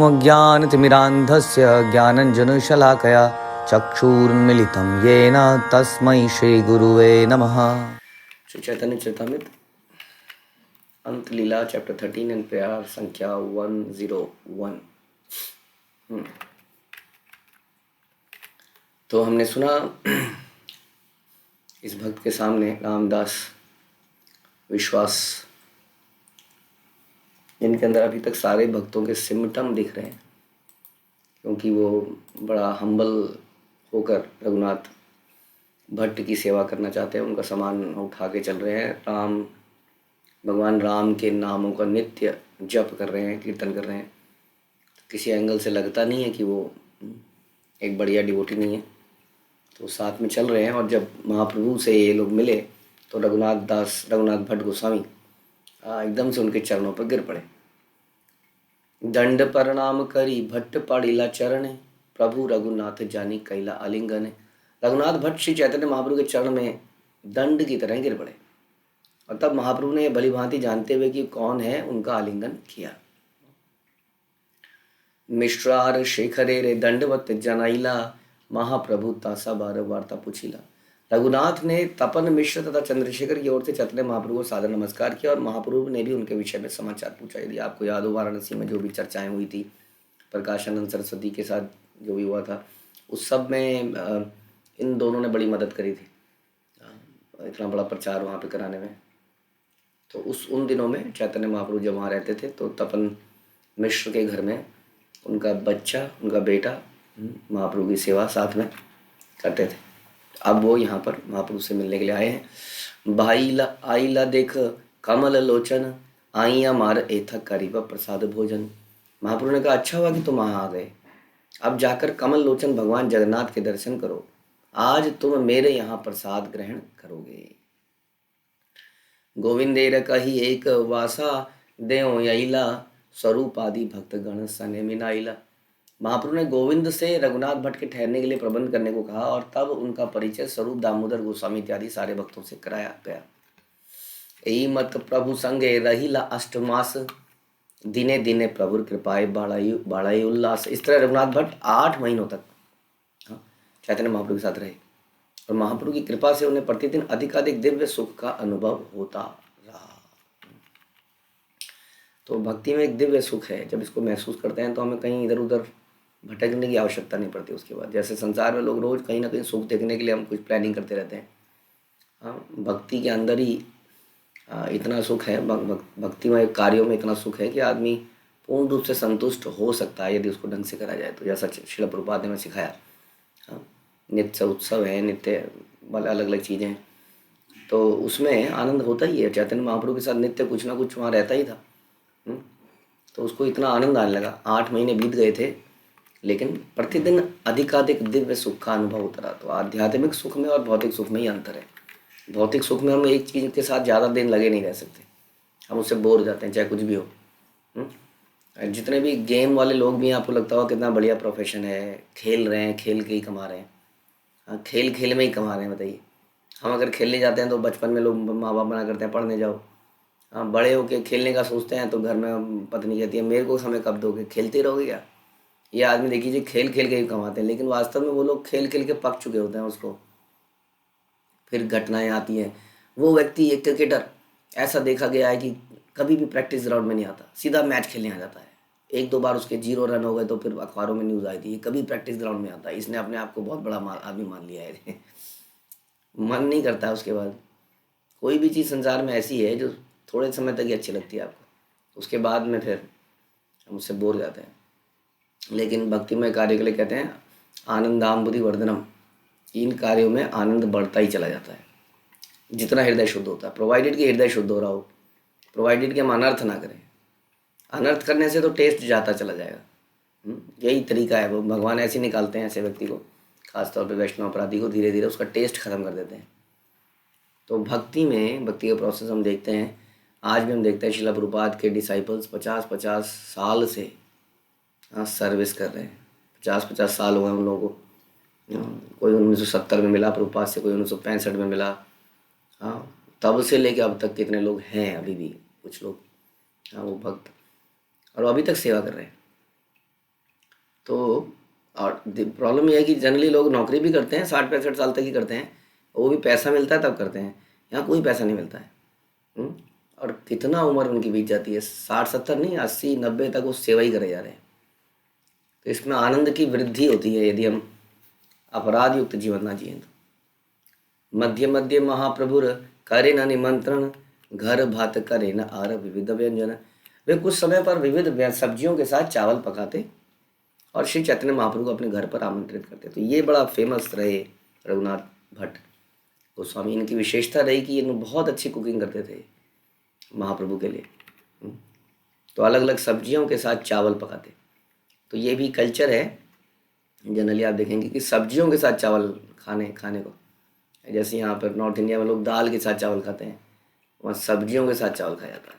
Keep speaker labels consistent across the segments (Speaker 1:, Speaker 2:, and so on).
Speaker 1: अज्ञानतिमिरान्धस्य ज्ञानञ्जनशलाकया चक्षुरुन्मीलितं येन तस्मै श्रीगुरुवे नमः। श्री चैतन्य चरितामृत अंत लीला चैप्टर 13 एंड प्रेयर संख्या 101। तो हमने सुना इस भक्त के सामने रामदास विश्वास, इनके अंदर अभी तक सारे भक्तों के सिम्टम दिख रहे हैं, क्योंकि वो बड़ा हम्बल होकर रघुनाथ भट्ट की सेवा करना चाहते हैं। उनका सामान उठा के चल रहे हैं, भगवान राम के नामों का नित्य जप कर रहे हैं, कीर्तन कर रहे हैं। किसी एंगल से लगता नहीं है कि वो एक बढ़िया डिवोटी नहीं है। तो साथ में चल रहे हैं, और जब महाप्रभु से ये लोग मिले तो रघुनाथ भट्ट गोस्वामी एकदम से उनके चरणों पर गिर पड़े। दंड प्रणाम करी भट्ट पड़िला चरण, प्रभु रघुनाथ जानी कैला आलिंगन। रघुनाथ भट्ट श्री चैतन्य महाप्रभु के चरण में दंड की तरह गिर पड़े, और तब महाप्रभु ने भली भांति जानते हुए कि कौन है, उनका आलिंगन किया। मिश्रार शेखरे रे दंडवत जनाइला, महाप्रभु तासा बार वार्ता पूछिला। रघुनाथ ने तपन मिश्र तथा चंद्रशेखर की ओर से चैतन्य महाप्रभु को सादर नमस्कार किया, और महाप्रभु ने भी उनके विषय में समाचार पूछा। यदि आपको याद हो, वाराणसी में जो भी चर्चाएं हुई थी प्रकाशानंद सरस्वती के साथ जो भी हुआ था, उस सब में इन दोनों ने बड़ी मदद करी थी, इतना बड़ा प्रचार वहाँ पे कराने में। तो उन दिनों में चैतन्य महाप्रभु जब वहाँ रहते थे, तो तपन मिश्र के घर में उनका बच्चा, उनका बेटा महाप्रभु की सेवा साथ में करते थे। अब वो यहाँ पर महाप्रभु से मिलने के लिए आए हैं। आईला देख कमल लोचन, आइया मार एथक करीबा प्रसाद भोजन। महाप्रभु ने कहा, अच्छा हुआ कि तुम वहाँ आ गए, अब जाकर कमल लोचन भगवान जगन्नाथ के दर्शन करो, आज तुम मेरे यहाँ प्रसाद ग्रहण करोगे। गोविंदेर कही एक वासा, देओ यईला, स्वरूप आदि भक्त गण सने मिनाइला। महाप्रभु ने गोविंद से रघुनाथ भट्ट के ठहरने के लिए प्रबंध करने को कहा, और तब उनका परिचय स्वरूप दामोदर गोस्वामी इत्यादि सारे भक्तों से कराया गया। यही मत प्रभु संगे रहीला अष्टमास, दिने दिने प्रभु कृपाए बाड़ाई उल्लास। इस तरह रघुनाथ भट्ट 8 महीनों तक चैतन्य महाप्रभु के साथ रहे, और महाप्रभु की कृपा से उन्हें प्रतिदिन अधिकाधिक दिव्य सुख का अनुभव होता रहा। तो भक्ति में एक दिव्य सुख है, जब इसको महसूस करते हैं तो हमें कहीं इधर उधर भटकने की आवश्यकता नहीं पड़ती। उसके बाद जैसे संसार में लोग रोज कहीं ना कहीं सुख देखने के लिए हम कुछ प्लानिंग करते रहते हैं, भक्ति के अंदर ही इतना सुख है, भक्तिमय कार्यों में इतना सुख है कि आदमी पूर्ण रूप से संतुष्ट हो सकता है यदि उसको ढंग से करा जाए। तो जैसा श्रील प्रभुपाद ने हमें सिखाया, नित्य उत्सव है, नित्य अलग अलग चीज़ें हैं, तो उसमें आनंद होता ही है। चैतन्य महाप्रभु के साथ नित्य कुछ ना कुछ वहाँ रहता ही था। तो उसको इतना आनंद आने लगा। 8 महीने बीत गए थे, लेकिन प्रतिदिन अधिकाधिक दिव्य सुख का अनुभव होता रहा। तो आध्यात्मिक सुख में और भौतिक सुख में ही अंतर है। भौतिक सुख में हम एक चीज़ के साथ ज़्यादा दिन लगे नहीं रह सकते, हम उससे बोर हो जाते हैं, चाहे कुछ भी हो। जितने भी गेम वाले लोग भी हैं, आपको लगता होगा कितना बढ़िया प्रोफेशन है, खेल रहे हैं, खेल के ही कमा रहे हैं। हाँ, खेल में ही कमा रहे हैं। बताइए, हम अगर खेलने जाते हैं तो बचपन में लोग माँ बाप मना करते हैं पढ़ने जाओ। हाँ, बड़े होके खेलने का सोचते हैं तो घर में पत्नी कहती है मेरे को समय कब दोगे, खेलते रहोगे क्या। ये आदमी देखिए खेल के ही कमाते हैं, लेकिन वास्तव में वो लोग खेल के पक चुके होते हैं उसको। फिर घटनाएं आती हैं। वो व्यक्ति, एक क्रिकेटर, ऐसा देखा गया है कि कभी भी प्रैक्टिस ग्राउंड में नहीं आता, सीधा मैच खेलने आ जाता है। 1-2 बार उसके 0 रन हो गए तो फिर अखबारों में न्यूज़ आई थी, कभी प्रैक्टिस ग्राउंड में आता है, इसने अपने आप को बहुत बड़ा आदमी मान लिया है। मन नहीं करता उसके बाद। कोई भी चीज़ संसार में ऐसी है जो थोड़े समय तक ही अच्छी लगती है आपको, उसके बाद में फिर हम उससे बोर हो जाते हैं। लेकिन भक्तिमय कार्य के लिए कहते हैं आनंदाम बुद्धि वर्धनम, इन कार्यों में आनंद बढ़ता ही चला जाता है जितना हृदय शुद्ध होता है। प्रोवाइडेड कि हृदय शुद्ध हो रहा हो, प्रोवाइडेड कि हम अनर्थ ना करें। अनर्थ करने से तो टेस्ट जाता चला जाएगा। यही तरीका है, वो भगवान ऐसे निकालते हैं ऐसे व्यक्ति को, खासतौर पर वैष्णव अपराधी को, धीरे धीरे उसका टेस्ट खत्म कर देते हैं। तो भक्ति में, भक्ति का प्रोसेस हम देखते हैं, आज भी हम देखते हैं श्रील प्रभुपाद के डिसाइपल्स 50-50 साल से सर्विस कर रहे हैं। 50-50 साल हुए उन लोगों को। कोई 1970 में मिला प्रभुपाद से, कोई 1965 में मिला। तब से लेके अब तक कितने लोग हैं, अभी भी कुछ लोग वो भक्त, और वो अभी तक सेवा कर रहे हैं। तो और प्रॉब्लम यह है कि जनरली लोग नौकरी भी करते हैं, 60-65 साल तक ही करते हैं, वो भी पैसा मिलता है तब करते हैं। यहाँ कोई पैसा नहीं मिलता है। हम्म, और कितना उम्र उनकी बीत जाती है, 60-70 नहीं, 80-90 तक वो सेवा ही करे जा रहे हैं। तो इसमें आनंद की वृद्धि होती है यदि हम अपराध युक्त जीवन ना जिए तो। मध्य मध्य महाप्रभुर करे न निमंत्रण, घर भात करे न आर विविध व्यंजन। वे कुछ समय पर विविध सब्जियों के साथ चावल पकाते और श्री चैतन्य महाप्रभु को अपने घर पर आमंत्रित करते। तो ये बड़ा फेमस रहे रघुनाथ भट्ट गोस्वामी। इनकी विशेषता रही कि ये बहुत अच्छी कुकिंग करते थे महाप्रभु के लिए। तो अलग अलग सब्जियों के साथ चावल पकाते। तो ये भी कल्चर है, जनरली आप देखेंगे कि सब्जियों के साथ चावल खाने खाने को, जैसे यहाँ पर नॉर्थ इंडिया में लोग दाल के साथ चावल खाते हैं, वहाँ सब्जियों के साथ चावल खाया जाता है।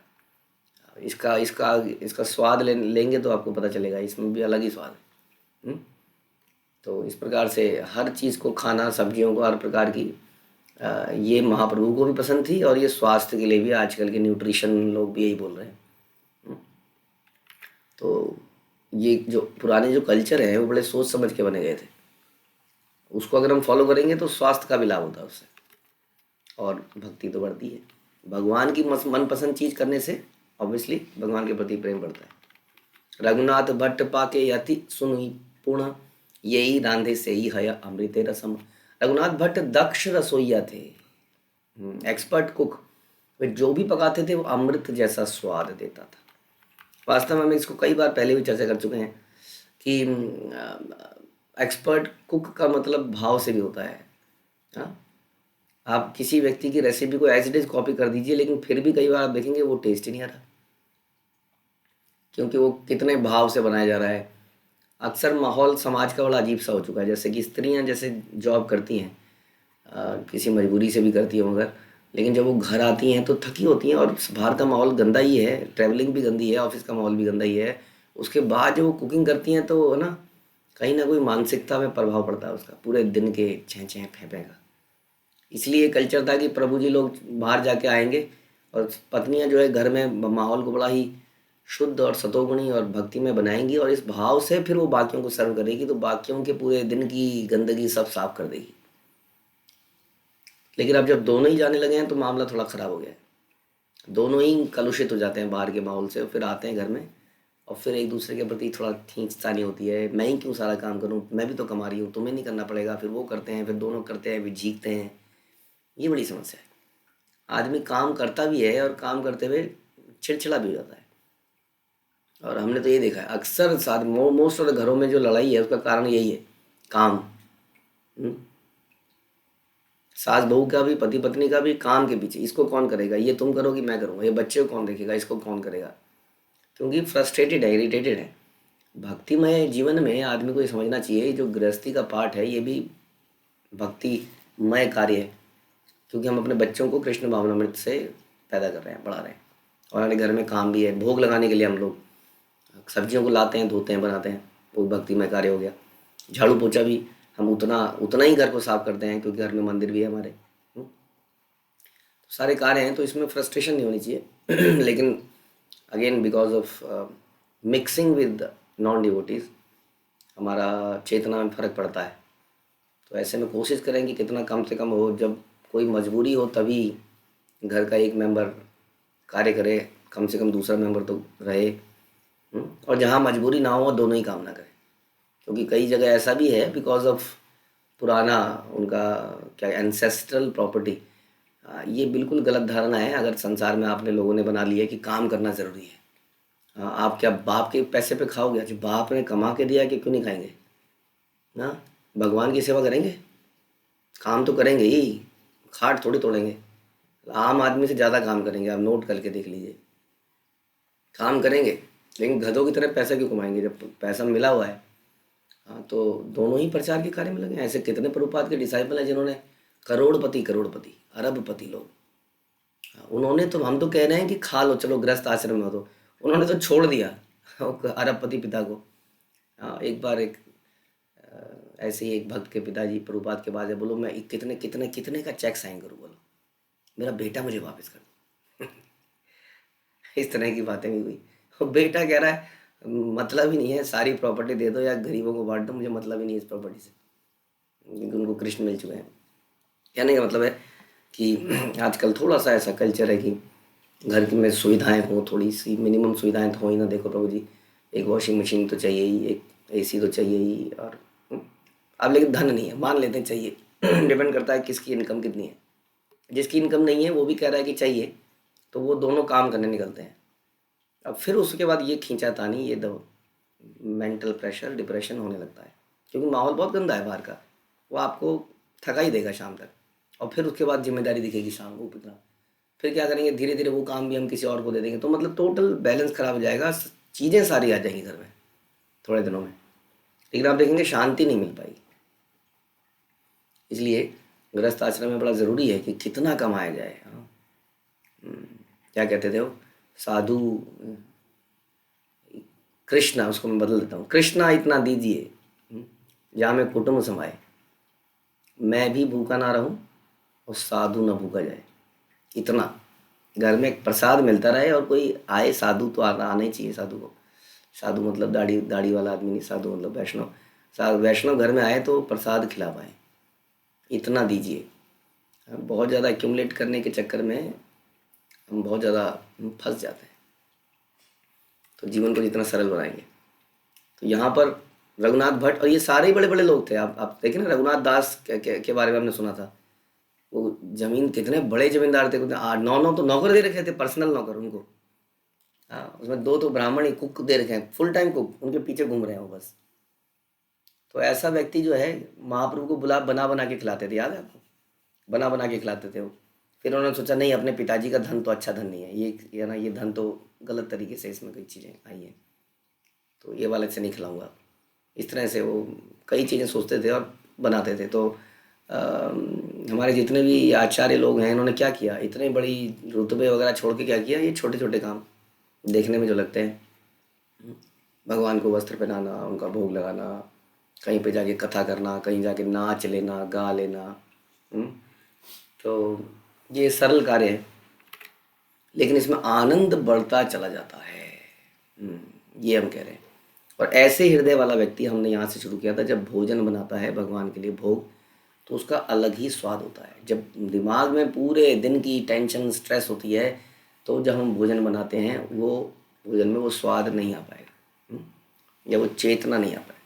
Speaker 1: इसका इसका इसका स्वाद लेंगे तो आपको पता चलेगा, इसमें भी अलग ही स्वाद है। तो इस प्रकार से हर चीज़ को खाना, सब्जियों को हर प्रकार की ये महाप्रभु को भी पसंद थी और ये स्वास्थ्य के लिए भी, आजकल के न्यूट्रिशन लोग भी यही बोल रहे हैं। तो ये जो पुराने जो कल्चर है वो बड़े सोच समझ के बने गए थे। उसको अगर हम फॉलो करेंगे तो स्वास्थ्य का भी लाभ होता है उससे, और भक्ति तो बढ़ती है। भगवान की मनपसंद चीज़ करने से ऑब्वियसली भगवान के प्रति प्रेम बढ़ता है। रघुनाथ भट्ट पाके यति सुनुई पूर्ण, यही रांधे से ही हया अमृते रसम। रघुनाथ भट्ट दक्ष रसोइया थे, एक्सपर्ट कुक। वे जो भी पकाते थे वो अमृत जैसा स्वाद देता था। वास्तव में हम इसको कई बार पहले भी चर्चा कर चुके हैं कि एक्सपर्ट कुक का मतलब भाव से भी होता है। हाँ, आप किसी व्यक्ति की रेसिपी को एज इट इज कॉपी कर दीजिए, लेकिन फिर भी कई बार आप देखेंगे वो टेस्ट ही नहीं आ रहा, क्योंकि वो कितने भाव से बनाया जा रहा है। अक्सर माहौल समाज का बड़ा अजीब सा हो चुका है, जैसे कि स्त्रियां जैसे जॉब करती हैं, किसी मजबूरी से भी करती हैं, मगर लेकिन जब वो घर आती हैं तो थकी होती हैं, और बाहर का माहौल गंदा ही है, ट्रैवलिंग भी गंदी है, ऑफिस का माहौल भी गंदा ही है। उसके बाद जब वो कुकिंग करती हैं तो है ना कोई मानसिकता में प्रभाव पड़ता है उसका, पूरे दिन के छें छें फै फै का। इसलिए कल्चर था कि प्रभु जी लोग बाहर जाके आएंगे और पत्नियां जो है घर में माहौल को बड़ा ही शुद्ध और सतोगुणी और भक्ति में बनाएंगी, और इस भाव से फिर वो बाकियों को सर्व करेगी, तो बाकियों के पूरे दिन की गंदगी सब साफ कर देगी। लेकिन अब जब दोनों ही जाने लगे हैं तो मामला थोड़ा ख़राब हो गया है। दोनों ही कलुषित हो जाते हैं बाहर के माहौल से, और फिर आते हैं घर में और फिर एक दूसरे के प्रति थोड़ा खींचतानी होती है, मैं ही क्यों सारा काम करूं, मैं भी तो कमा रही हूँ, तुम्हें नहीं करना पड़ेगा। फिर वो करते हैं, फिर दोनों करते हैं, फिर झीकते हैं। ये बड़ी समस्या है। आदमी काम करता भी है और काम करते हुए चिड़चिड़ा भी हो जाता है। और हमने तो ये देखा है अक्सर साथ मोस्ट ऑफ द घरों में जो लड़ाई है उसका कारण यही है, काम। हम्म? सास बहू का भी, पति पत्नी का भी, काम के पीछे, इसको कौन करेगा, ये तुम करोगी मैं करूँगा, ये बच्चे को कौन देखेगा, इसको कौन करेगा, क्योंकि फ्रस्ट्रेटेड है, इरिटेटेड है। भक्तिमय जीवन में आदमी को ये समझना चाहिए, जो गृहस्थी का पार्ट है ये भी भक्तिमय कार्य है, क्योंकि हम अपने बच्चों को कृष्ण भावनामृत से पैदा कर रहे हैं, बढ़ा रहे हैं। और हमारे घर में काम भी है, भोग लगाने के लिए हम लोग सब्जियों को लाते हैं, धोते हैं, बनाते हैं, वो भक्तिमय कार्य हो गया। झाड़ू पोछा भी हम उतना उतना ही घर को साफ करते हैं, क्योंकि घर में मंदिर भी है हमारे। तो सारे कार्य हैं, तो इसमें फ्रस्ट्रेशन नहीं होनी चाहिए। लेकिन again because of mixing with non devotees हमारा चेतना में फ़र्क पड़ता है। तो ऐसे में कोशिश करें कि कितना कम से कम हो, जब कोई मजबूरी हो तभी घर का एक मेंबर कार्य करे, कम से कम दूसरा मेंबर तो रहे। और जहाँ मजबूरी ना हो दोनों ही काम ना करें, क्योंकि कई जगह ऐसा भी है बिकॉज ऑफ पुराना उनका क्या एंसेस्ट्रल प्रॉपर्टी। ये बिल्कुल गलत धारणा है, अगर संसार में आपने लोगों ने बना लिया कि काम करना ज़रूरी है। आप क्या बाप के पैसे पे खाओगे? जो बाप ने कमा के दिया कि क्यों नहीं खाएंगे ना? भगवान की सेवा करेंगे, काम तो करेंगे ही, खाट थोड़ी तोड़ेंगे। आम आदमी से ज़्यादा काम करेंगे, आप नोट करके देख लीजिए, काम करेंगे, लेकिन गधों की तरह पैसा क्यों कमाएंगे जब पैसा मिला हुआ है। हाँ, तो दोनों ही प्रचार के कार्य में लगे हैं। ऐसे कितने प्रभुपाद के डिसाइपल हैं जिन्होंने करोड़पति करोड़पति अरबपति लोग, हाँ, उन्होंने तो, हम तो कह रहे हैं कि खा लो चलो गृहस्थ आश्रम में हो, तो उन्होंने तो छोड़ दिया अरबपति पिता को। हाँ, एक बार एक ऐसे ही एक भक्त के पिताजी प्रभुपाद के पास है, बोलो मैं कितने कितने कितने का चेक साइन करूँ, बोलो मेरा बेटा मुझे वापस कर दो। इस तरह की बातें भी हुई। और बेटा कह रहा है मतलब ही नहीं है, सारी प्रॉपर्टी दे दो या गरीबों को बांट दो, मुझे मतलब ही नहीं है इस प्रॉपर्टी से, क्योंकि उनको कृष्ण मिल चुके हैं। कहने का मतलब है कि आजकल थोड़ा सा ऐसा कल्चर है कि घर की में सुविधाएं हो, थोड़ी सी मिनिमम सुविधाएं तो हो ही ना। देखो प्रभु जी, एक वॉशिंग मशीन तो चाहिए ही, एक एसी तो चाहिए ही, और अब लेकिन धन नहीं है, मान लेते हैं चाहिए। डिपेंड करता है किसकी इनकम कितनी है। जिसकी इनकम नहीं है वो भी कह रहा है कि चाहिए, तो वो दोनों काम करने निकलते हैं। अब फिर उसके बाद ये खींचातानी, ये दो मेंटल प्रेशर, डिप्रेशन होने लगता है, क्योंकि माहौल बहुत गंदा है बाहर का। वो आपको थका ही देगा शाम तक, और फिर उसके बाद जिम्मेदारी दिखेगी शाम को कितना। फिर क्या करेंगे, धीरे धीरे वो काम भी हम किसी और को दे देंगे, तो मतलब टोटल बैलेंस खराब हो जाएगा। चीज़ें सारी आ जाएंगी घर में थोड़े दिनों में, लेकिन आप देखेंगे शांति नहीं मिल पाएगी। इसलिए गृहस्थ आश्रम में बड़ा ज़रूरी है कि कितना कमाया जाए। हाँ, क्या कहते थे वो साधु, कृष्णा, उसको मैं बदल देता हूँ, कृष्णा इतना दीजिए जहाँ में कुटुंब समाए, मैं भी भूखा ना रहूं और साधु ना भूखा जाए। इतना घर में एक प्रसाद मिलता रहे, और कोई आए साधु तो आना ही चाहिए साधु को। साधु मतलब दाढ़ी दाढ़ी वाला आदमी नहीं, साधु मतलब वैष्णव। वैष्णव घर में आए तो प्रसाद खिला पाए, इतना दीजिए। बहुत ज़्यादा एक्यूमुलेट करने के चक्कर में हम बहुत ज़्यादा फंस जाते हैं। तो जीवन को जितना सरल बनाएंगे, तो यहाँ पर रघुनाथ भट्ट और ये सारे ही बड़े बड़े लोग थे। आप देखिए ना, रघुनाथ दास के बारे में हमने सुना था। वो जमीन, कितने बड़े जमींदार थे, कितने 8 9 तो नौकर दे रखे थे, पर्सनल नौकर उनको। हाँ, उसमें 2 तो ब्राह्मण ही कुक दे रखे हैं, फुल टाइम कुक, उनके पीछे घूम रहे हैं वो बस। तो ऐसा व्यक्ति जो है, महाप्रभु को बुला बना बना के खिलाते थे, याद है आपको? बना बना के खिलाते थे वो। फिर उन्होंने सोचा नहीं, अपने पिताजी का धन तो अच्छा धन नहीं है, ये ना, ये धन तो गलत तरीके से इसमें कई चीज़ें आई हैं, तो ये वाले से नहीं खिलाऊंगा। इस तरह से वो कई चीज़ें सोचते थे और बनाते थे। तो हमारे जितने भी आचार्य लोग हैं, इन्होंने क्या किया, इतने बड़ी रुतबे वगैरह छोड़ के क्या किया, ये छोटे छोटे काम देखने में जो लगते हैं, भगवान को वस्त्र पहनाना, उनका भोग लगाना, कहीं पे जाके कथा करना, कहीं जाके नाच लेना, गा लेना। हम्म, तो ये सरल कार्य है, लेकिन इसमें आनंद बढ़ता चला जाता है। ये हम कह रहे हैं। और ऐसे हृदय वाला व्यक्ति हमने यहाँ से शुरू किया था, जब भोजन बनाता है भगवान के लिए भोग, तो उसका अलग ही स्वाद होता है। जब दिमाग में पूरे दिन की टेंशन, स्ट्रेस होती है, तो जब हम भोजन बनाते हैं, वो भोजन में वो स्वाद नहीं आ पाएगा, या वो चेतना नहीं आ पाएगी।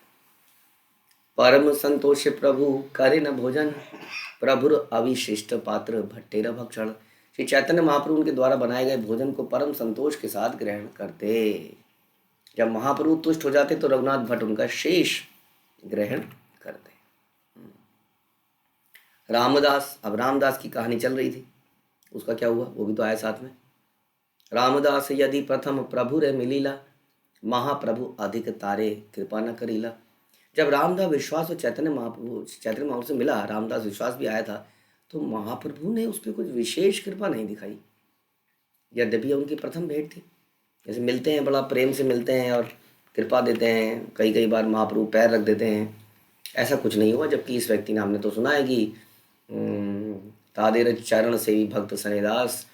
Speaker 1: परम संतोष प्रभु करे न भोजन, प्रभुर अविशिष्ट पात्र भट्टेर भक्षण। श्री चैतन्य महाप्रभु उनके द्वारा बनाए गए भोजन को परम संतोष के साथ ग्रहण करते। जब महाप्रभु तुष्ट हो जाते तो रघुनाथ भट्ट उनका शेष ग्रहण करते। रामदास, अब रामदास की कहानी चल रही थी, उसका क्या हुआ वो भी तो आया साथ में। रामदास यदि प्रथम प्रभु रे मिलीला, महाप्रभु अधिक तारे कृपा न करीला। जब रामदास विश्वास और चैतन्य महाप्रभु से मिला, रामदास विश्वास भी आया था, तो महाप्रभु ने उस पर कुछ विशेष कृपा नहीं दिखाई। यद्यपि उनकी प्रथम भेंट थी, जैसे मिलते हैं बड़ा प्रेम से मिलते हैं और कृपा देते हैं, कई कई बार महाप्रभु पैर रख देते हैं, ऐसा कुछ नहीं हुआ। जबकि इस व्यक्ति ने, हमने तो सुना है कि तादेर चरण से भी भक्त सनेदास,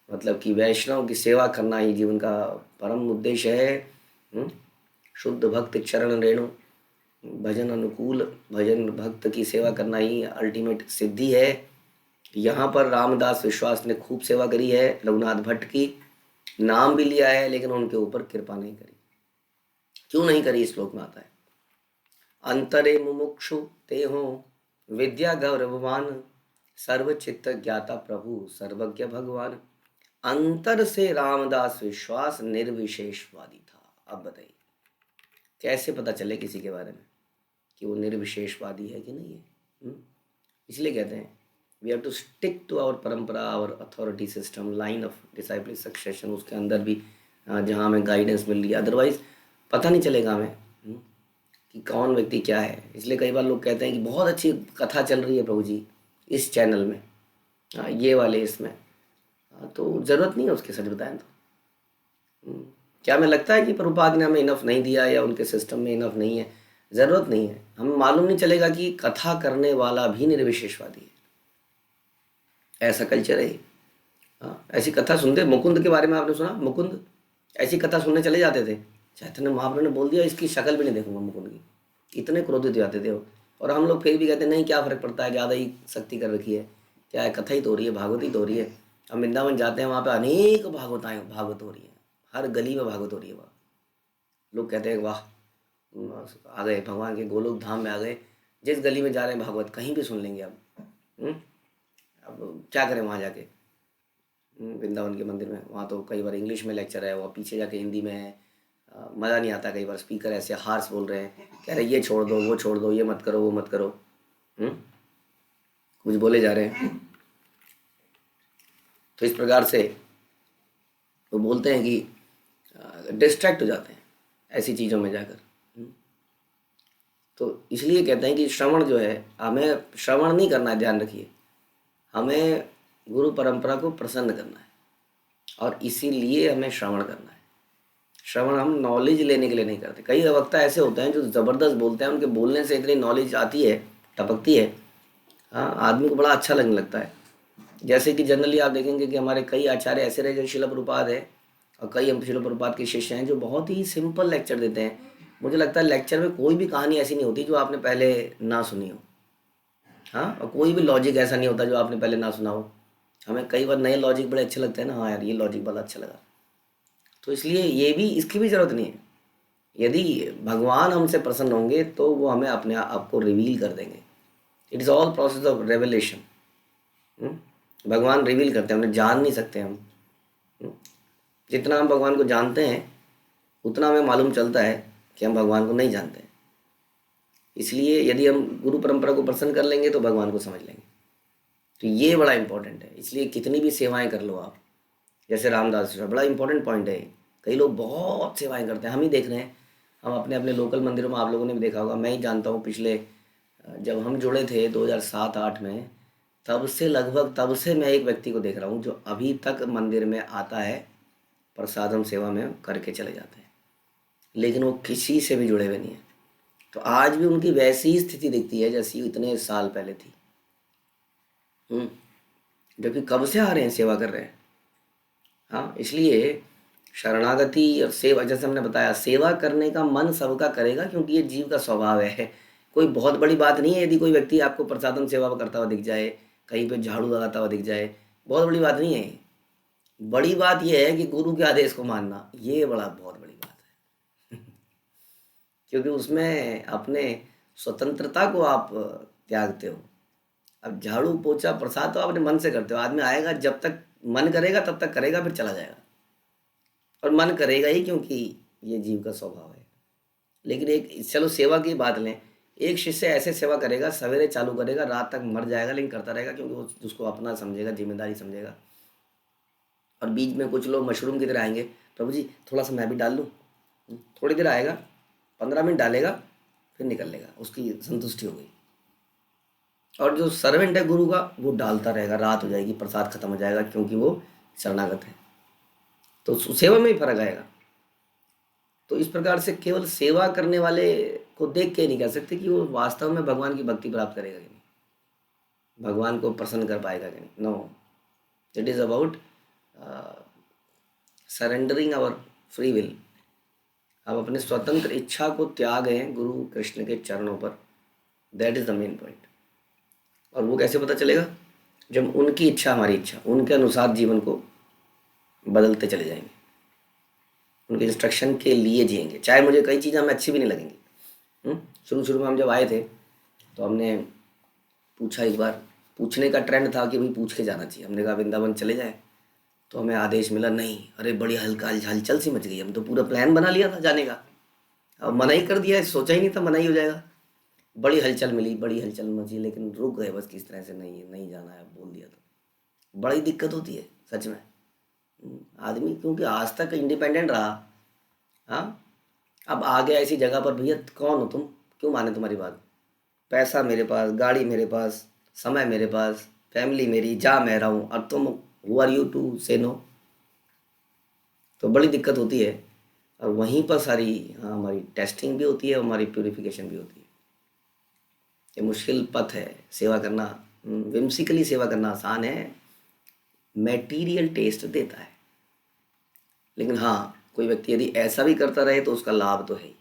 Speaker 1: मतलब कि वैष्णव की सेवा करना ही जीवन का परम उद्देश्य है। शुद्ध भक्त चरण रेणु, भजन अनुकूल, भजन भक्त की सेवा करना ही अल्टीमेट सिद्धि है। यहाँ पर रामदास विश्वास ने खूब सेवा करी है रघुनाथ भट्ट की, नाम भी लिया है, लेकिन उनके ऊपर कृपा नहीं करी। क्यों नहीं करी, इस श्लोक में आता है। अंतरे मुमुक्षु ते हो विद्या गौरववान, सर्वचित्त ज्ञाता प्रभु सर्वज्ञ भगवान। अंतर से रामदास विश्वास निर्विशेषवादी था। अब बताइए कैसे पता चले किसी के बारे में कि वो निर्विशेषवादी है कि नहीं है। इसलिए कहते हैं we have to stick to our परंपरा, our authority system, line of disciple succession, उसके अंदर भी जहाँ हमें गाइडेंस मिल रही है। अदरवाइज पता नहीं चलेगा हमें कि कौन व्यक्ति क्या है। इसलिए कई बार लोग कहते हैं कि बहुत अच्छी कथा चल रही है प्रभु जी इस चैनल में, ये वाले इसमें, तो ज़रूरत नहीं है उसके, सच बताएं तो। क्या हमें लगता है कि प्रभुपाद ने हमें इनफ नहीं दिया या उनके सिस्टम में इनफ नहीं है? ज़रूरत नहीं है। हमें मालूम नहीं चलेगा कि कथा करने वाला भी निर्विशेषवादी है। ऐसा कल्चर है। हाँ, ऐसी कथा सुनते, मुकुंद के बारे में आपने सुना? मुकुंद ऐसी कथा सुनने चले जाते थे चैतन्य महाप्रभु ने बोल दिया इसकी शक्ल भी नहीं देखूंगा मुकुंद की, इतने क्रोधित हो जाते थे वो। और हम लोग फिर भी कहते नहीं क्या फ़र्क पड़ता है, ज़्यादा ही शक्ति कर रखी है, क्या है, कथा ही तो हो रही है, भागवत ही तो हो रही है। हम वृंदावन जाते हैं, वहाँ पे अनेक भागवत हो रही है, हर गली में भागवत हो रही है वहाँ। लोग कहते हैं वाह, आ गए भगवान के गोलोक धाम में आ गए, जिस गली में जा रहे हैं भागवत कहीं भी सुन लेंगे अब। हम्म, अब क्या करें वहाँ जाके। वृंदावन के मंदिर में वहाँ तो कई बार इंग्लिश में लेक्चर है, वहाँ पीछे जाके हिंदी में है। मज़ा नहीं आता, कई बार स्पीकर ऐसे हार्श बोल रहे हैं, कह रहे ये छोड़ दो वो छोड़ दो, ये मत करो वो मत करो। हम्म, कुछ बोले जा रहे हैं। तो इस प्रकार से वो बोलते हैं कि डिस्ट्रैक्ट हो जाते हैं ऐसी चीज़ों में जाकर। तो इसलिए कहते हैं कि श्रवण जो है, हमें श्रवण नहीं करना है, ध्यान रखिए, हमें गुरु परंपरा को प्रसन्न करना है और इसीलिए हमें श्रवण करना है। श्रवण हम नॉलेज लेने के लिए नहीं करते। कई वक्ता ऐसे होते हैं जो ज़बरदस्त बोलते हैं, उनके बोलने से इतनी नॉलेज आती है, टपकती है, हाँ, आदमी को बड़ा अच्छा लगने लगता है। जैसे कि जनरली आप देखेंगे कि हमारे कई आचार्य ऐसे रहे, जैसे शिला प्रभुपाद है, और कई हम शिला प्रभुपाद के शिष्य हैं जो बहुत ही सिंपल लेक्चर देते हैं। मुझे लगता है लेक्चर में कोई भी कहानी ऐसी नहीं होती जो आपने पहले ना सुनी हो, हाँ, और कोई भी लॉजिक ऐसा नहीं होता जो आपने पहले ना सुना हो। हमें कई बार नए लॉजिक बड़े अच्छे लगते हैं ना, हाँ यार ये लॉजिक बड़ा अच्छा लगा। तो इसलिए ये भी, इसकी भी ज़रूरत नहीं है। यदि भगवान हमसे प्रसन्न होंगे तो वो हमें अपने आप को रिवील कर देंगे। It is all process of revelation. भगवान रिवील करते हैं, उन्हें जान नहीं सकते हम। हम्म, जितना हम भगवान को जानते हैं उतना हमें मालूम चलता है कि हम भगवान को नहीं जानते हैं। इसलिए यदि हम गुरु परंपरा को प्रसन्न कर लेंगे तो भगवान को समझ लेंगे। तो ये बड़ा इंपॉर्टेंट है। इसलिए कितनी भी सेवाएं कर लो आप, जैसे रामदास जी, बड़ा इंपॉर्टेंट पॉइंट है। कई लोग बहुत सेवाएं करते हैं, हम ही देख रहे हैं, हम अपने अपने लोकल मंदिरों में, आप लोगों ने भी देखा होगा, मैं ही जानता हूँ, पिछले जब हम जुड़े थे 2007-8 में, तब से लगभग, तब से मैं एक व्यक्ति को देख रहा हूँ जो अभी तक मंदिर में आता है, प्रसादम सेवा में करके चले जाते हैं, लेकिन वो किसी से भी जुड़े हुए नहीं है। तो आज भी उनकी वैसी ही स्थिति दिखती है जैसी इतने साल पहले थी। जबकि कब से आ रहे हैं, सेवा कर रहे हैं। हाँ, इसलिए शरणागति और सेवा, जैसे हमने बताया, सेवा करने का मन सबका करेगा क्योंकि ये जीव का स्वभाव है। कोई बहुत बड़ी बात नहीं है यदि कोई व्यक्ति आपको प्रसादम सेवा करता हुआ दिख जाए, कहीं पे झाड़ू लगाता हुआ दिख जाए, बहुत बड़ी बात नहीं है। बड़ी बात यह है कि गुरु के आदेश को मानना, ये बहुत बड़ी बात है। क्योंकि उसमें अपने स्वतंत्रता को आप त्यागते हो। अब झाड़ू पोछा प्रसाद तो आप अपने मन से करते हो, आदमी आएगा जब तक मन करेगा तब तक करेगा, फिर चला जाएगा, और मन करेगा ही क्योंकि ये जीव का स्वभाव है। लेकिन एक, चलो सेवा की बात लें, एक शिष्य ऐसे सेवा करेगा, सवेरे चालू करेगा, रात तक मर जाएगा, लेकिन करता रहेगा क्योंकि वो उसको अपना समझेगा, जिम्मेदारी समझेगा। और बीच में कुछ लोग मशरूम की तरह आएंगे, प्रभु जी थोड़ा सा मैं भी डाल लूँ, थोड़ी देर आएगा, 15 मिनट डालेगा, फिर निकल लेगा, उसकी संतुष्टि हो गई। और जो सर्वेंट है गुरु का, वो डालता रहेगा, रात हो जाएगी, प्रसाद खत्म हो जाएगा, क्योंकि वो शरणागत है। तो सेवा में ही फर्क आएगा। तो इस प्रकार से केवल सेवा करने वाले को देख के नहीं कह सकते कि वो वास्तव में भगवान की भक्ति प्राप्त करेगा कि नहीं, भगवान को प्रसन्न कर पाएगा कि नहीं। No, it is about surrendering our free will. आप अपने स्वतंत्र इच्छा को त्याग हैं गुरु कृष्ण के चरणों पर, that is the main point. और वो कैसे पता चलेगा? जब उनकी इच्छा हमारी इच्छा, उनके अनुसार जीवन को बदलते चले जाएंगे, उनके इंस्ट्रक्शन के लिए जिएंगे, चाहे मुझे कई चीज़ें हमें अच्छी भी नहीं लगेंगी। शुरू शुरू में हम जब आए थे तो हमने पूछा, एक बार पूछने का ट्रेंड था कि भाई पूछ के जाना चाहिए। हमने कहा वृंदावन चले जाए, तो हमें आदेश मिला नहीं, अरे बड़ी हलचल सी मच गई। हम तो पूरा प्लान बना लिया था जाने का, अब मना ही कर दिया, सोचा ही नहीं था मना ही हो जाएगा। बड़ी हलचल मिली, बड़ी हलचल मची, लेकिन रुक गए बस किस तरह से, नहीं जाना है, बोल दिया। तो बड़ी दिक्कत होती है सच में। आदमी क्योंकि आज तक इंडिपेंडेंट रहा, हाँ, अब आ गया ऐसी जगह पर, भैया कौन हो तुम, क्यों माने तुम्हारी बात, पैसा मेरे पास, गाड़ी मेरे पास, समय मेरे पास, फैमिली मेरी, जा मैं रहा हूँ, और तुम हु आर यू टू से नो। तो बड़ी दिक्कत होती है। और वहीं पर सारी, हाँ, हमारी टेस्टिंग भी होती है, हमारी प्यूरिफिकेशन भी होती है। ये मुश्किल पथ है सेवा करना। विम्सिकली सेवा करना आसान है, मैटीरियल टेस्ट देता है, लेकिन हाँ, कोई व्यक्ति यदि ऐसा भी करता रहे तो उसका लाभ तो है ही,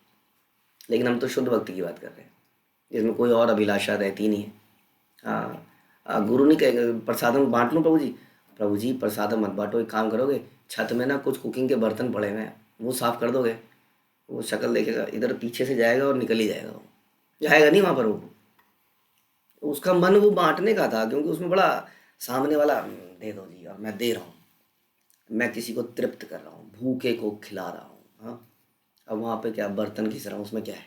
Speaker 1: लेकिन हम तो शुद्ध भक्ति की बात कर रहे हैं जिसमें कोई और अभिलाषा रहती नहीं है। हाँ, गुरु नहीं कहेगा प्रसादम बांट लूँ प्रभु जी, प्रभु जी प्रसादम मत बांटो, एक काम करोगे छत में ना कुछ कुकिंग के बर्तन पड़े हुए हैं वो साफ कर दोगे, वो शक्ल देखेगा इधर पीछे से जाएगा और निकल ही जाएगा, वो जाएगा नहीं वहाँ पर। वो उसका मन वो बांटने का था क्योंकि उसमें बड़ा सामने वाला दे दो जी और मैं दे रहा हूँ, मैं किसी को तृप्त कर रहा हूँ, भूखे को खिला रहा हूँ। हाँ, अब वहाँ पे क्या बर्तन घिस रहा हूँ उसमें क्या है।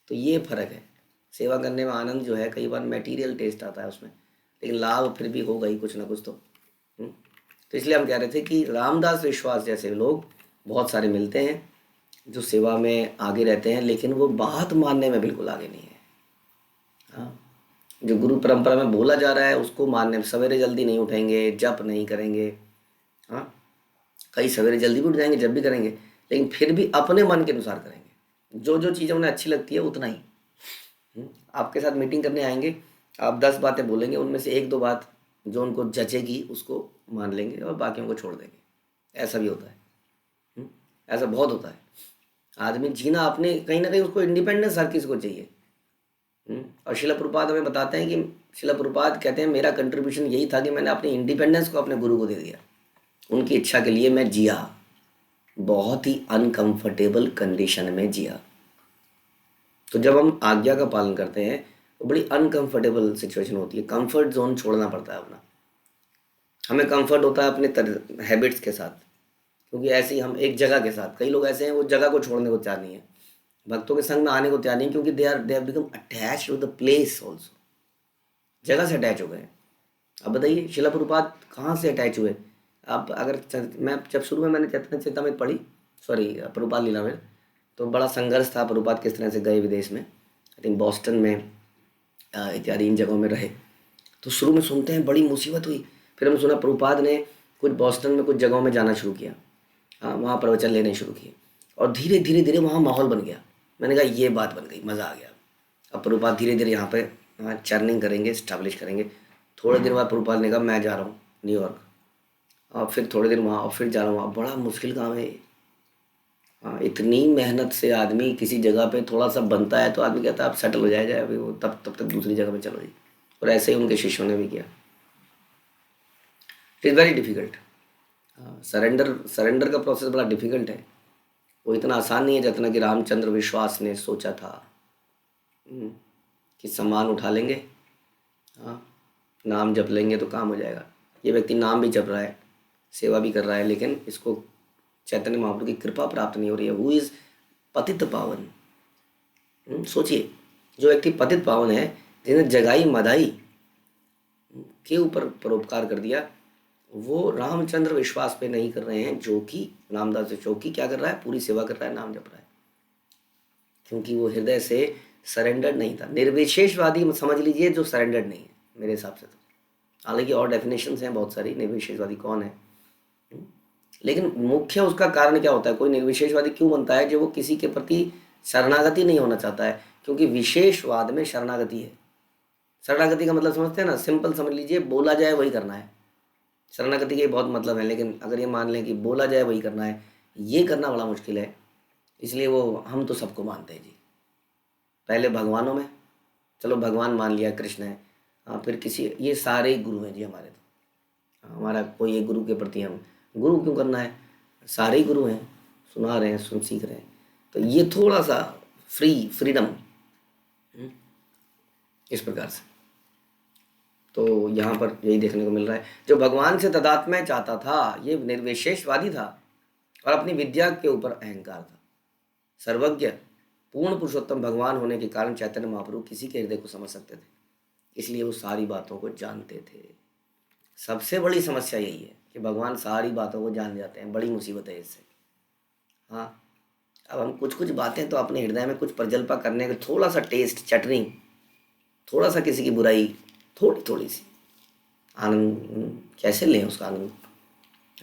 Speaker 1: तो ये फर्क है, सेवा करने में आनंद जो है कई बार मटेरियल टेस्ट आता है उसमें, लेकिन लाभ फिर भी होगा ही कुछ ना कुछ तो। तो इसलिए हम कह रहे थे कि रामदास विश्वास जैसे लोग बहुत सारे मिलते हैं जो सेवा में आगे रहते हैं, लेकिन वो बात मानने में बिल्कुल आगे नहीं है। हाँ, जो गुरु परंपरा में बोला जा रहा है उसको मानने में, सवेरे जल्दी नहीं उठेंगे, जप नहीं करेंगे। हाँ, कई सवेरे जल्दी भी उठ जाएंगे, जब भी करेंगे, लेकिन फिर भी अपने मन के अनुसार करेंगे, जो जो चीज़ उन्हें अच्छी लगती है उतना ही। आपके साथ मीटिंग करने आएंगे, आप 10 बातें बोलेंगे, उनमें से एक दो बात जो उनको जचेगी उसको मान लेंगे और बाकियों को छोड़ देंगे। ऐसा भी होता है। ऐसा बहुत होता है। आदमी जीना अपने, कहीं ना कहीं उसको इंडिपेंडेंस हर किसी को चाहिए। और शिला प्रभुपाद हमें बताते हैं कि शिला प्रभुपाद कहते हैं मेरा कंट्रीब्यूशन यही था कि मैंने अपनी इंडिपेंडेंस को अपने गुरु को दे दिया, उनकी इच्छा के लिए मैं जिया, बहुत ही अनकंफर्टेबल कंडीशन में जिया। तो जब हम आज्ञा का पालन करते हैं तो बड़ी अनकंफर्टेबल सिचुएशन होती है, कंफर्ट जोन छोड़ना पड़ता है अपना। हमें कंफर्ट होता है अपने हैबिट्स के साथ, क्योंकि ऐसे ही हम एक जगह के साथ, कई लोग ऐसे हैं वो जगह को छोड़ने को तैयार नहीं है, भक्तों के संग में आने को तैयार नहीं, क्योंकि they have become attached to the place also, जगह से अटैच हो गए। अब बताइए शिला प्रभुपाद कहाँ से अटैच हुए। आप अगर मैं जब शुरू में मैंने चैतन्य चेतामृत पढ़ी, सॉरी प्रभुपाद लीलामृत, तो बड़ा संघर्ष था प्रभुपाद किस तरह से गए विदेश में, आई थिंक बॉस्टन में इत्यादि इन जगहों में रहे। तो शुरू में सुनते हैं बड़ी मुसीबत हुई, फिर हमने सुना प्रभुपाद ने कुछ बॉस्टन में कुछ जगहों में जाना शुरू किया, हाँ वहाँ प्रवचन लेने शुरू किए, और धीरे धीरे धीरे वहाँ माहौल बन गया। मैंने कहा ये बात बन गई, मज़ा आ गया। अब प्रभुपाद धीरे धीरे यहाँ पे चर्निंग करेंगे, स्टैब्लिश करेंगे। थोड़े दिन बाद प्रभुपाद ने कहा मैं जा रहा हूँ न्यूयॉर्क, और फिर थोड़े दिन वहाँ, और फिर जा रहा हूँ। अब बड़ा मुश्किल काम है ये। हाँ, इतनी मेहनत से आदमी किसी जगह पे थोड़ा सा बनता है तो आदमी कहता है अब सेटल हो जाएगा, अभी वो तब तक दूसरी जगह में चलो जी। और ऐसे ही उनके शिष्यों ने भी किया। It is very difficult. Surrender का प्रोसेस बड़ा डिफ़िकल्ट है, वो इतना आसान नहीं है जितना कि रामचंद्र विश्वास ने सोचा था कि सम्मान उठा लेंगे, हाँ नाम जप लेंगे तो काम हो जाएगा। ये व्यक्ति नाम भी जप रहा है, सेवा भी कर रहा है, लेकिन इसको चैतन्य महाप्रभु की कृपा प्राप्त नहीं हो रही है। हु इज़ पतित पावन। सोचिए, जो व्यक्ति पतित पावन है, जिन्हें जगाई मदाई के ऊपर परोपकार कर दिया, वो रामचंद्र विश्वास पे नहीं कर रहे हैं, जो कि रामदास चौकी क्या कर रहा है, पूरी सेवा कर रहा है, नाम जप रहा है, क्योंकि वो हृदय से सरेंडर्ड नहीं था। निर्विशेषवादी समझ लीजिए जो सरेंडर्ड नहीं है मेरे हिसाब से तो। हालांकि और डेफिनेशंस हैं बहुत सारी, निर्विशेषवादी कौन है, लेकिन मुख्य उसका कारण क्या होता है, कोई निर्विशेषवादी क्यों बनता है, जो वो किसी के प्रति शरणागति नहीं होना चाहता है, क्योंकि विशेषवाद में शरणागति है। शरणागति का मतलब समझते हैं ना, सिंपल समझ लीजिए, बोला जाए वही करना है। शरणागति के बहुत मतलब है, लेकिन अगर ये मान लें कि बोला जाए वही करना है, ये करना बड़ा मुश्किल है। इसलिए वो हम तो सबको मानते हैं जी, पहले भगवानों में, चलो भगवान मान लिया कृष्ण है, हाँ फिर किसी, ये सारे गुरु हैं जी हमारे तो। हमारा कोई एक गुरु के प्रति हम गुरु क्यों करना है, सारे ही गुरु हैं, सुना रहे हैं, सुन सीख रहे हैं। तो ये थोड़ा सा फ्रीडम इस प्रकार से। तो यहाँ पर यही देखने को मिल रहा है, जो भगवान से तदात्म्य चाहता था ये निर्विशेषवादी था और अपनी विद्या के ऊपर अहंकार था। सर्वज्ञ पूर्ण पुरुषोत्तम भगवान होने के कारण चैतन्य महाप्रभु किसी के हृदय को समझ सकते थे, इसलिए वो सारी बातों को जानते थे। सबसे बड़ी समस्या यही है कि भगवान सारी बातों को जान जाते हैं, बड़ी मुसीबत है इससे। हाँ, अब हम कुछ कुछ बातें तो अपने हृदय में कुछ प्रजल्पा करने का, थोड़ा सा टेस्ट चटनी, थोड़ा सा किसी की बुराई, थोड़ी थोड़ी सी आनंद, कैसे लें उसका आनंद।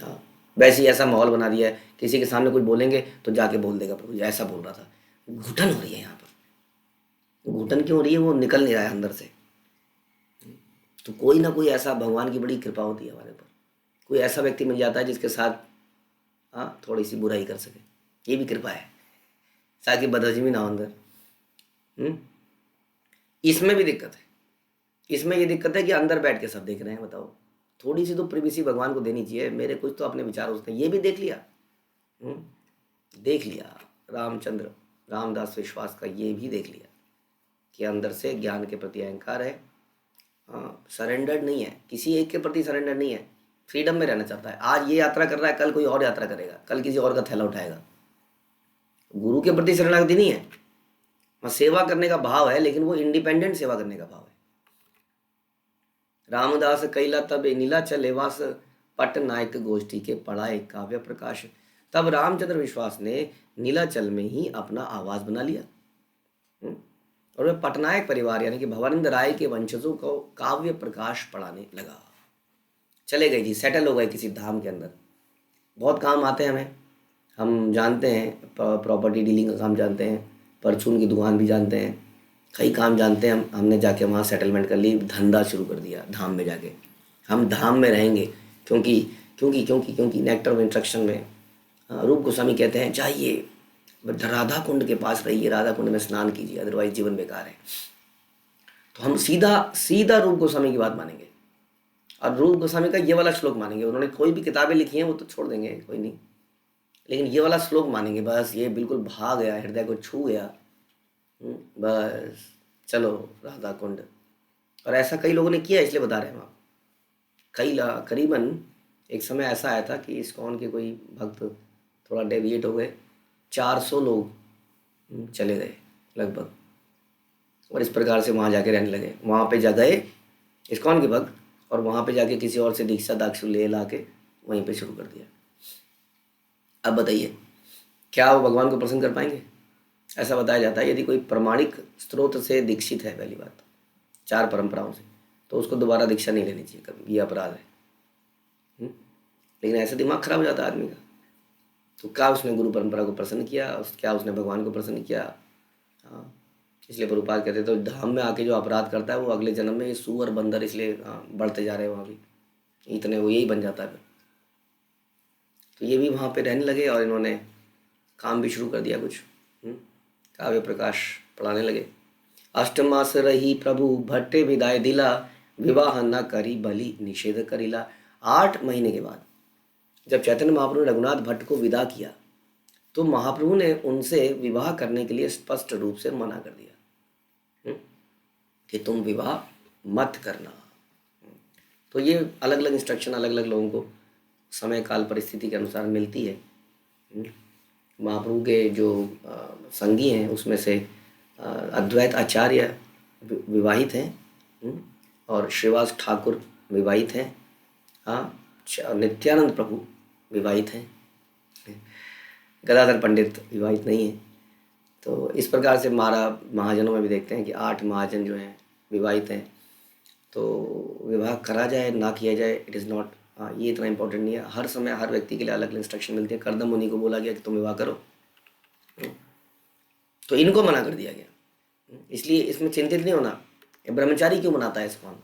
Speaker 1: हाँ, वैसे ही ऐसा माहौल बना दिया है, किसी के सामने कुछ बोलेंगे तो जाके बोल देगा प्रभु जी ऐसा बोल रहा था। घुटन हो रही है यहाँ पर। घुटन क्यों हो रही है, वो निकल नहीं रहा है अंदर से। तो कोई ना कोई ऐसा, भगवान की बड़ी कृपा होती है हमारे ऊपर, कोई ऐसा व्यक्ति मिल जाता है जिसके साथ हाँ थोड़ी सी बुराई कर सके, ये भी कृपा है, ताकि बदहजमी ना हो अंदर। हम्म? इसमें भी दिक्कत है, इसमें ये दिक्कत है कि अंदर बैठ के सब देख रहे हैं, बताओ। थोड़ी सी तो प्रिवेसी भगवान को देनी चाहिए, मेरे कुछ तो अपने विचार उसने ये भी देख लिया। हम्म? देख लिया रामचंद्र रामदास विश्वास का ये भी देख लिया कि अंदर से ज्ञान के प्रति अहंकार है। हाँ सरेंडर्ड नहीं है, किसी एक के प्रति सरेंडर नहीं है, फ्रीडम में रहना चाहता है। आज ये यात्रा कर रहा है, कल कोई और यात्रा करेगा, कल किसी और का थैला उठाएगा। गुरु के प्रति शरणागति नहीं है, हाँ सेवा करने का भाव है, लेकिन वो इंडिपेंडेंट सेवा करने का भाव है। रामदास कैला तब नीलाचल लेवास, पट नायक गोष्ठी के पढ़ाए काव्य प्रकाश। तब रामचंद्र विश्वास ने नीलाचल में ही अपना आवास बना लिया। और वह पटनायक परिवार यानी कि भवानंद राय के वंशजों को काव्य प्रकाश पढ़ाने लगा। चले गए जी, सेटल हो गए किसी धाम के अंदर। बहुत काम आते हैं हमें, हम जानते हैं, प्रॉपर्टी डीलिंग का काम जानते हैं, परचून की दुकान भी जानते हैं, कई काम जानते हैं हम। हमने जाके वहाँ सेटलमेंट कर ली, धंधा शुरू कर दिया धाम में जाके। हम धाम में रहेंगे क्योंकि क्योंकि क्योंकि क्योंकि नेक्टर ऑफ इंस्ट्रक्शन में रूप गोस्वामी कहते हैं चाहिए राधा कुंड के पास रहिए, राधा कुंड में स्नान कीजिए, अदरवाइज जीवन बेकार है। तो हम सीधा सीधा रूप गोस्वामी की बात मानेंगे, और रूप गोस्वामी का ये वाला श्लोक मानेंगे। उन्होंने कोई भी किताबें लिखी हैं वो तो छोड़ देंगे, कोई नहीं, लेकिन ये वाला श्लोक मानेंगे। बस ये बिल्कुल भा गया, हृदय को छू गया, बस चलो राधा कुंड। और ऐसा कई लोगों ने किया, इसलिए बता रहे हैं हम आप। करीबन एक समय ऐसा आया था कि इस्कॉन के कोई भक्त थोड़ा डेविएट हो गए, 400 लोग चले गए लगभग, और इस प्रकार से वहाँ जाके रहने लगे। वहाँ पे जा गए इस्कॉन के भक्त, और वहाँ पे जाके किसी और से दीक्षा दाक्षु ले ला के वहीं पे शुरू कर दिया। अब बताइए क्या वो भगवान को प्रसन्न कर पाएंगे? ऐसा बताया जाता है यदि कोई प्रमाणिक स्रोत से दीक्षित है, पहली बात 4 परंपराओं से, तो उसको दोबारा दीक्षा नहीं लेनी चाहिए कभी, ये अपराध है। लेकिन ऐसे दिमाग खराब हो जाता है आदमी का। तो क्या उसने गुरु परंपरा को प्रसन्न किया, क्या उसने भगवान को प्रसन्न किया? हाँ, इसलिए प्रभुपाद कहते तो धाम में आके जो अपराध करता है वो अगले जन्म में ये सूअर बंदर, इसलिए बढ़ते जा रहे हैं वहाँ भी, इतने वो यही बन जाता है फिर। तो ये भी वहाँ पे रहने लगे, और इन्होंने काम भी शुरू कर दिया कुछ, काव्य प्रकाश पढ़ाने लगे। अष्टमास रही प्रभु भट्टे विदाय दिला, विवाह न करी बलि निषेध करिला। 8 महीने के बाद जब चैतन्य महाप्रभु ने रघुनाथ भट्ट को विदा किया, तो महाप्रभु ने उनसे विवाह करने के लिए स्पष्ट रूप से मना कर दिया कि तुम विवाह मत करना। तो ये अलग अलग इंस्ट्रक्शन अलग अलग लोगों को समय काल परिस्थिति के अनुसार मिलती है। महाप्रभु के जो संगी हैं उसमें से अद्वैत आचार्य विवाहित हैं, और श्रीवास ठाकुर विवाहित हैं। हाँ, नित्यानंद प्रभु विवाहित हैं, गदाधर पंडित विवाहित नहीं है। तो इस प्रकार से महाजनों में भी देखते हैं कि 8 महाजन जो हैं विवाहित हैं। तो विवाह करा जाए ना किया जाए, इट इज़ नॉट, ये इतना इम्पोर्टेंट नहीं है। हर समय हर व्यक्ति के लिए अलग अलग इंस्ट्रक्शन मिलती है। करदम मुनि को बोला गया कि तुम विवाह करो, तो इनको मना कर दिया गया। इसलिए इसमें चिंतित नहीं होना, ब्रह्मचारी क्यों बनाता है इस्कॉन?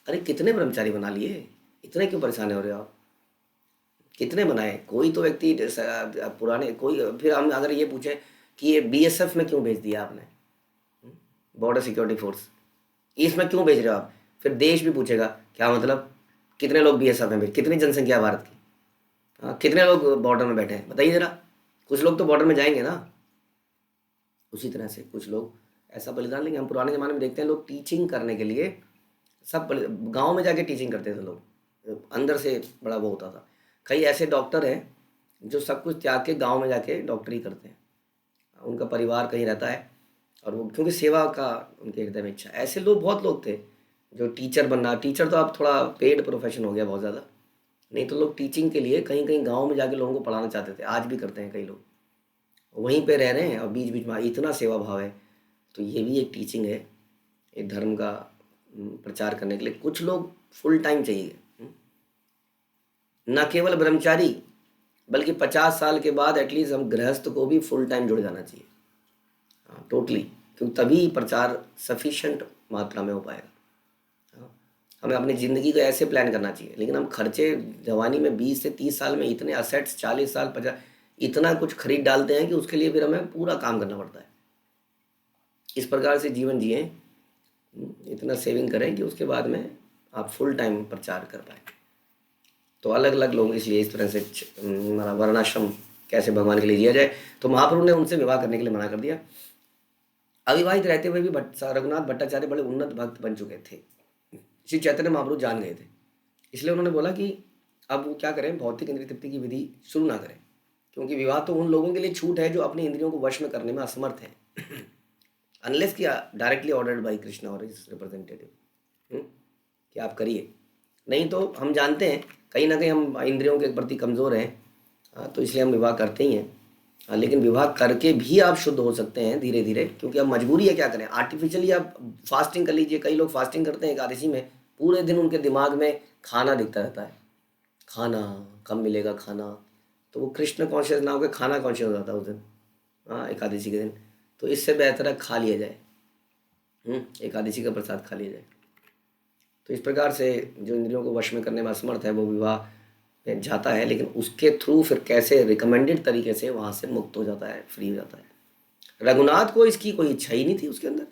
Speaker 1: अरे कितने ब्रह्मचारी बना लिए, इतने क्यों परेशान हो रहे हो आप? कितने बनाए? कोई तो व्यक्ति पुराने कोई, फिर हम अगर ये पूछें कि ये बीएसएफ में क्यों भेज दिया आपने, बॉर्डर सिक्योरिटी फोर्स, इसमें क्यों भेज रहे हो आप? फिर देश भी पूछेगा क्या मतलब, कितने लोग बीएसएफ में भेज, कितनी जनसंख्या है भारत की, कितने लोग बॉर्डर में बैठे हैं बताइए ज़रा। कुछ लोग तो बॉर्डर में जाएंगे ना। उसी तरह से कुछ लोग ऐसा बलिदान लेंगे। हम पुराने ज़माने में देखते हैं लोग टीचिंग करने के लिए सब गाँव में जाके टीचिंग करते थे लोग, अंदर से बड़ा वो होता था। कई ऐसे डॉक्टर हैं जो सब कुछ त्याग के गांव में जाके डॉक्टरी करते हैं, उनका परिवार कहीं रहता है, और वो क्योंकि सेवा का उनके हृदय में इच्छा। ऐसे लोग बहुत लोग थे जो टीचर बनना, टीचर तो अब थोड़ा पेड प्रोफेशन हो गया बहुत ज़्यादा, नहीं तो लोग टीचिंग के लिए कहीं कहीं गाँव में जाके लोगों को पढ़ाना चाहते थे, आज भी करते हैं कई लोग, वहीं पर रह रहे हैं और बीच बीच में इतना सेवा भाव है। तो ये भी एक टीचिंग है, एक धर्म का प्रचार करने के लिए कुछ लोग फुल टाइम चाहिए। न केवल ब्रह्मचारी बल्कि 50 साल के बाद एटलीस्ट हम गृहस्थ को भी फुल टाइम जुड़ जाना चाहिए, टोटली, क्योंकि तभी प्रचार सफिशिएंट मात्रा में हो पाएगा। हमें अपनी ज़िंदगी को ऐसे प्लान करना चाहिए, लेकिन हम खर्चे जवानी में 20 से 30 साल में इतने असेट्स, 40 साल 50 इतना कुछ खरीद डालते हैं कि उसके लिए फिर हमें पूरा काम करना पड़ता है। इस प्रकार से जीवन जिए, इतना सेविंग करें कि उसके बाद में आप फुल टाइम प्रचार कर पाए। तो अलग अलग लोग इसलिए इस तरह से हमारा वर्णाश्रम कैसे भगवान के लिए जिया जाए, तो महाप्रभु ने उनसे विवाह करने के लिए मना कर दिया। अविवाहित रहते हुए भी रघुनाथ भट्टाचार्य बड़े उन्नत भक्त बन चुके थे, श्री चैतन्य महाप्रभु जान गए थे। इसलिए उन्होंने बोला कि अब वो क्या करें, भौतिक इंद्रिय तृप्ति की विधि शुरू ना करें, क्योंकि विवाह तो उन लोगों के लिए छूट है जो अपनी इंद्रियों को वश में करने में असमर्थ हैं, अनलेस कि डायरेक्टली ऑर्डर्ड बाई कृष्णा और इज रिप्रेजेंटेटिव कि आप करिए। नहीं तो हम जानते हैं कहीं ना कहीं हम इंद्रियों के प्रति कमज़ोर हैं, तो इसलिए हम विवाह करते ही हैं। लेकिन विवाह करके भी आप शुद्ध हो सकते हैं धीरे धीरे, क्योंकि अब मजबूरी है, क्या करें, आर्टिफिशियली आप फास्टिंग कर लीजिए। कई लोग फास्टिंग करते हैं एकादशी में, पूरे दिन उनके दिमाग में खाना दिखता रहता है, खाना कब मिलेगा खाना, तो वो कृष्ण कॉन्शियस ना होकर खाना कॉन्शियस हो जाता है उस दिन, एकादशी के दिन। तो इससे बेहतर है खा लिया जाए, एकादशी का प्रसाद खा लिया जाए। तो इस प्रकार से जो इंद्रियों को वश में करने में असमर्थ है वो विवाह में जाता है, लेकिन उसके थ्रू फिर कैसे रिकमेंडेड तरीके से वहाँ से मुक्त हो जाता है, फ्री हो जाता है। रघुनाथ को इसकी कोई इच्छा ही नहीं थी उसके अंदर,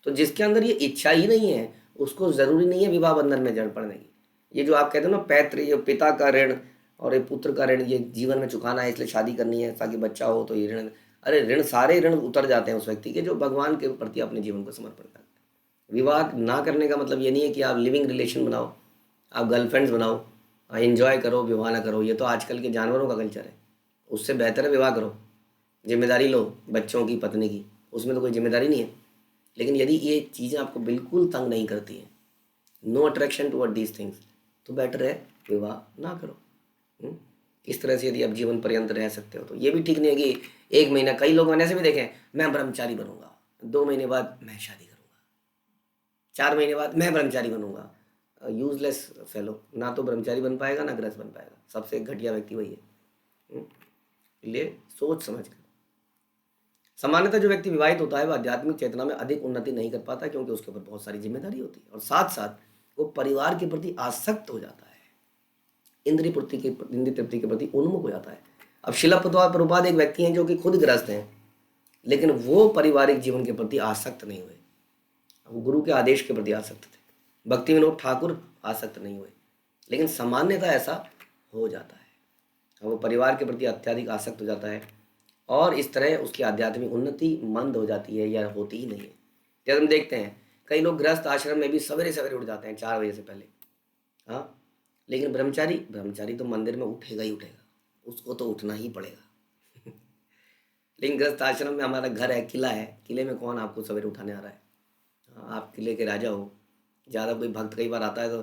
Speaker 1: तो जिसके अंदर ये इच्छा ही नहीं है उसको ज़रूरी नहीं है विवाह बंधन में जड़ पड़ने की। ये जो आप कहते हो ना, पैतृ, ये पिता का ऋण और ये पुत्र का ऋण, ये जीवन में चुकाना है इसलिए शादी करनी है ताकि बच्चा हो, तो ये ऋण, अरे ऋण, सारे ऋण उतर जाते हैं उस व्यक्ति के जो भगवान के प्रति अपने जीवन को समर्पण करता है। विवाह ना करने का मतलब ये नहीं है कि आप लिविंग रिलेशन बनाओ, आप गर्लफ्रेंड्स बनाओ, एंजॉय करो, विवाह ना करो। ये तो आजकल के जानवरों का कल्चर है। उससे बेहतर है विवाह करो, जिम्मेदारी लो बच्चों की, पत्नी की, उसमें तो कोई जिम्मेदारी नहीं है। लेकिन यदि ये चीज़ें आपको बिल्कुल तंग नहीं करती हैं, no attraction toward these things, तो बेटर है विवाह ना करो। इस तरह से यदि आप जीवन पर्यंत रह सकते हो तो ये भी ठीक नहीं है कि 1 महीना, कई लोग मैंने ऐसे भी देखे हैं, मैं ब्रह्मचारी बनूंगा, 2 महीने बाद मैं शादी करूंगा, 4 महीने बाद मैं ब्रह्मचारी बनूंगा। यूजलेस फेलो, ना तो ब्रह्मचारी बन पाएगा ना गृहस्थ बन पाएगा। सबसे घटिया व्यक्ति वही है। इसलिए सोच समझ कर। सामान्यतः जो व्यक्ति विवाहित होता है वह आध्यात्मिक चेतना में अधिक उन्नति नहीं कर पाता, क्योंकि उसके ऊपर बहुत सारी जिम्मेदारी होती है और साथ साथ वो परिवार के प्रति आसक्त हो जाता है, इंद्रिय तृप्ति के प्रति उन्मुख हो जाता है। अब शिला प्रभुपाद एक व्यक्ति हैं जो कि खुद ग्रस्त हैं, लेकिन वो पारिवारिक जीवन के प्रति आसक्त नहीं हुए, वो गुरु के आदेश के प्रति आसक्त थे। भक्ति विनोद ठाकुर आसक्त नहीं हुए, लेकिन सामान्यतः ऐसा हो जाता है, वो परिवार के प्रति अत्यधिक आसक्त हो जाता है और इस तरह उसकी आध्यात्मिक उन्नति मंद हो जाती है या होती ही नहीं है। जब हम देखते हैं कई लोग गृहस्थ आश्रम में भी सवेरे सवेरे उठ जाते हैं 4 बजे से पहले, हाँ, लेकिन ब्रह्मचारी तो मंदिर में उठेगा ही उठेगा, उसको तो उठना ही पड़ेगा। लेकिन गृहस्थ आश्रम में हमारा घर है, किला है, किले में कौन आपको सवेरे उठाने आ रहा है? आप किले के राजा हो। ज़्यादा कोई भक्त कई बार आता है तो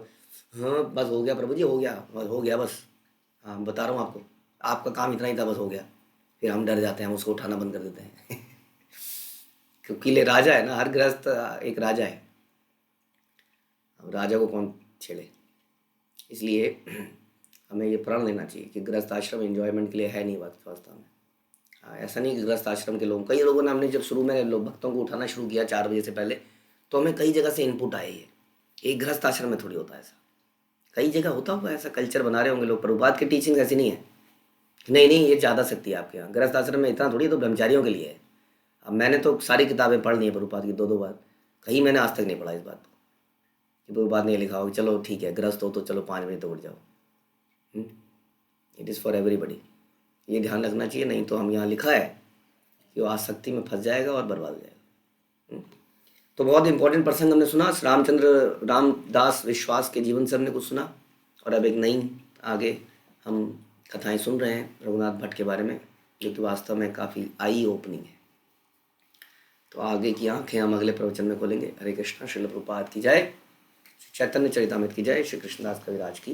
Speaker 1: हाँ बस हो गया प्रभु जी, हो गया, बस हो गया, बस हाँ बता रहा हूँ आपको, आपका काम इतना ही था, बस हो गया। फिर हम डर जाते हैं, हम उसको उठाना बंद कर देते हैं। क्योंकि किले राजा है ना, हर गृहस्थ एक राजा है, अब राजा को कौन छेड़े। इसलिए हमें ये प्रण लेना चाहिए कि गृहस्थ आश्रम एंजॉयमेंट के लिए है नहीं वास्तव में। ऐसा नहीं कि गृहस्थ आश्रम के लोग, कई लोगों ने, हमने जब शुरू में लोग भक्तों को उठाना शुरू किया 4 बजे से पहले, तो हमें कई जगह से इनपुट आए, ये एक गृहस्थ आश्रम में थोड़ी होता है ऐसा, कई जगह होता होगा ऐसा, कल्चर बना रहे होंगे लोग। प्रभुपाद की टीचिंग ऐसी नहीं है, नहीं ये ज़्यादा शक्ति है आपके यहाँ, गृहस्थ आश्रम में इतना थोड़ी, तो ब्रह्मचारियों के लिए है। अब मैंने तो सारी किताबें पढ़ ली हैं प्रभुपाद की 2-2 बार, कहीं मैंने आज तक नहीं पढ़ा इस बात को कि प्रभुपाद ने लिखा हो कि चलो ठीक है गृहस्थ हो तो चलो 5 बजे तो उठ जाओ। इट इज़ फॉर एवरीबडी, ये ध्यान रखना चाहिए, नहीं तो हम यहाँ लिखा है कि वो आसक्ति में फंस जाएगा और बर्बाद हो जाएगा। तो बहुत इंपॉर्टेंट प्रसंग हमने सुना, रामदास विश्वास के जीवन से हमने कुछ सुना, और अब एक नई आगे हम कथाएं सुन रहे हैं रघुनाथ भट्ट के बारे में, जो कि वास्तव में काफ़ी आई ओपनिंग है। तो आगे की आंखें हम अगले प्रवचन में खोलेंगे। हरे कृष्णा, श्रील प्रभुपाद की जय, चैतन्य चरितामृत की जय, श्री कृष्णदास कविराज की